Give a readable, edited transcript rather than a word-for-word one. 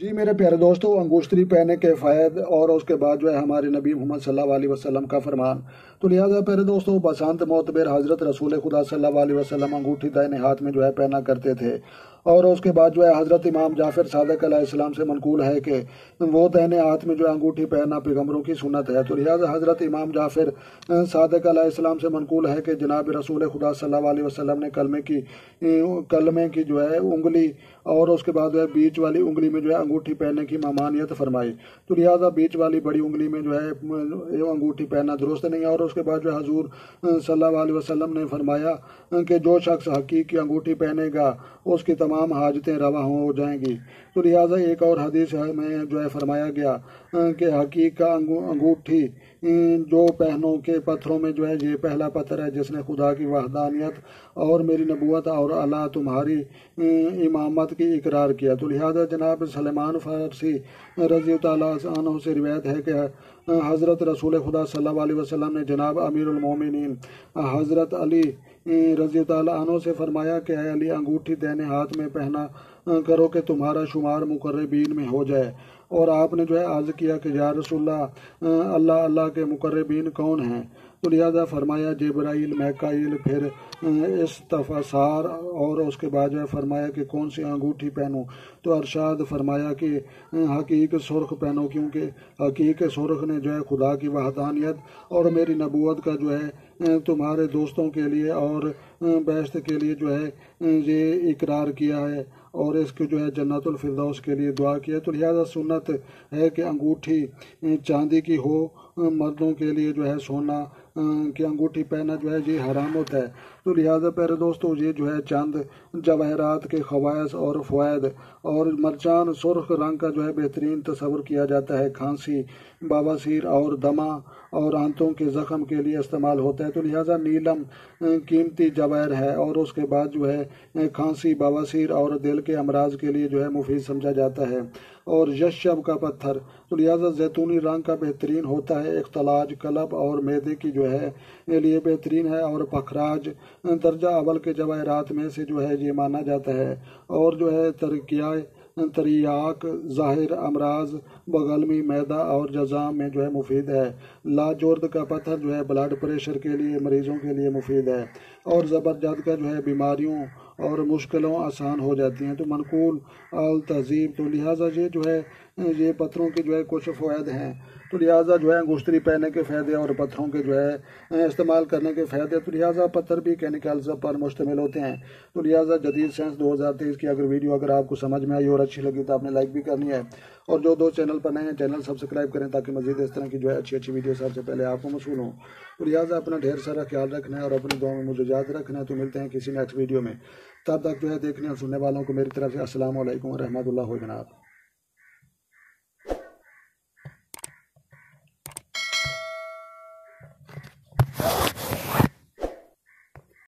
جی میرے پیارے دوستوں، انگوشتری پہننے کے فائد اور اس کے بعد جو ہے ہمارے نبی محمد صلی اللہ علیہ وسلم کا فرمان۔ تو لہٰذا پیارے دوستوں، بسانت معتبر حضرت رسول خدا صلی اللہ علیہ وسلم انگوٹھی دائیں ہاتھ میں جو ہے پہنا کرتے تھے، اور اس کے بعد جو ہے حضرت امام جعفر صادق علیہ السلام سے منقول ہے کہ وہ دائیں ہاتھ میں جو ہے انگوٹھی پہننا پیغمبروں کی سنت ہے۔ تو لہٰذا حضرت امام جعفر صادق علیہ السلام سے منقول ہے کہ جناب رسول خدا صلی اللہ علیہ وسلم نے کلمے کی جو ہے انگلی اور اس کے بعد جو ہے بیچ والی انگلی میں جو ہے انگوٹھی پہننے کی ممانعت فرمائی۔ تو لہٰذا بیچ والی بڑی انگلی میں جو ہے انگوٹھی پہننا درست نہیں ہے، اور اس کے بعد جو ہے حضور صلی اللہ علیہ وسلم نے فرمایا کہ جو شخص حقیق کی انگوٹھی پہنے گا اس کی تمام حاجتیں روا ہو جائیں گی۔ تو لہٰذا ایک اور حدیث میں جو ہے فرمایا گیا کہ حقیق کا انگوٹھی جو پہنوں کے پتھروں میں جو ہے یہ پہلا پتھر ہے جس نے خدا کی وحدانیت اور میری نبوت اور اللہ تمہاری امامت کی اقرار کیا۔ تو لہٰذا جناب سلمان فارسی رضی اللہ عنہ سے روایت ہے کہ حضرت رسول خدا صلی اللہ علیہ وسلم نے جناب امیر المومنین حضرت علی رضی اللہ عنہ سے فرمایا کہ اے علی، انگوٹھی دائیں ہاتھ میں پہنا کرو کہ تمہارا شمار مقربین میں ہو جائے۔ اور آپ نے جو ہے عرض کیا کہ یا رسول اللہ، اللہ کے مقربین کون ہیں؟ تو لہٰذا فرمایا جبرائیل، میکائیل، پھر استفسار، اور اس کے بعد جو ہے فرمایا کہ کون سی انگوٹھی پہنوں؟ تو ارشاد فرمایا کہ حقیق سرخ پہنو، کیونکہ حقیق سرخ نے جو ہے خدا کی وحدانیت اور میری نبوت کا جو ہے تمہارے دوستوں کے لیے اور بیشت کے لیے جو ہے یہ اقرار کیا ہے، اور اس کو جو ہے جنت الفردوس کے لیے دعا کیا۔ تو لہٰذا سنت ہے کہ انگوٹھی چاندی کی ہو، مردوں کے لیے جو ہے سونا کی انگوٹھی پہنا جو ہے یہ حرام ہوتا ہے۔ تو لہٰذا پیارے دوستو، یہ جو ہے چند جواہرات کے خواص اور فوائد، اور مرجان سرخ رنگ کا جو ہے بہترین تصور کیا جاتا ہے، کھانسی، بواسیر اور دمہ اور آنتوں کے زخم کے لیے استعمال ہوتا ہے۔ تو لہٰذا نیلم قیمتی جواہر ہے، اور اس کے بعد جو ہے کھانسی، بواسیر اور دل کے امراض کے لیے جو ہے مفید سمجھا جاتا ہے۔ اور یشب کا پتھر تو لہٰذا زیتونی رنگ کا بہترین ہوتا ہے، اختلاج قلب اور معدے کی جو ہے لیے بہترین ہے، اور پکھراج درجہ اول کے جواہرات میں سے جو ہے یہ مانا جاتا ہے، اور جو ہے تریاک ظاہر امراض بغلمی، معدہ اور جزام میں جو ہے مفید ہے۔ لاجورد کا پتھر جو ہے بلڈ پریشر کے لیے مریضوں کے لیے مفید ہے، اور زبرجد کا جو ہے بیماریوں اور مشکلوں آسان ہو جاتی ہیں۔ تو منقول التہذیب، تو لہٰذا یہ جو ہے یہ پتھروں کے جو ہے کچھ فوائد ہیں۔ تو لہٰذا جو ہے انگوشتری پہننے کے فائدے اور پتھروں کے جو ہے استعمال کرنے کے فائدے، تو لہٰذا پتھر بھی کیمیکلز پر مشتمل ہوتے ہیں۔ تو لہٰذا جدید سائنس 2023 کی ویڈیو اگر آپ کو سمجھ میں آئی اور اچھی لگی تو آپ نے لائک بھی کرنی ہے، اور جو دوست چینل پر نئے ہیں چینل سبسکرائب کریں تاکہ مزید اس طرح کی جو ہے اچھی ویڈیو سب سے پہلے آپ کو موصول ہوں۔ تو لہٰذا اپنا ڈھیر سارا خیال رکھنا ہے اور اپنی دعاؤں میں مجھے یاد رکھنا ہے۔ تو ملتے ہیں کسی نیکسٹ ویڈیو میں، تب تک جو ہے دیکھنے اور سننے والوں کو میری طرف سے السلام علیکم ورحمۃ اللہ وبرکاتہ۔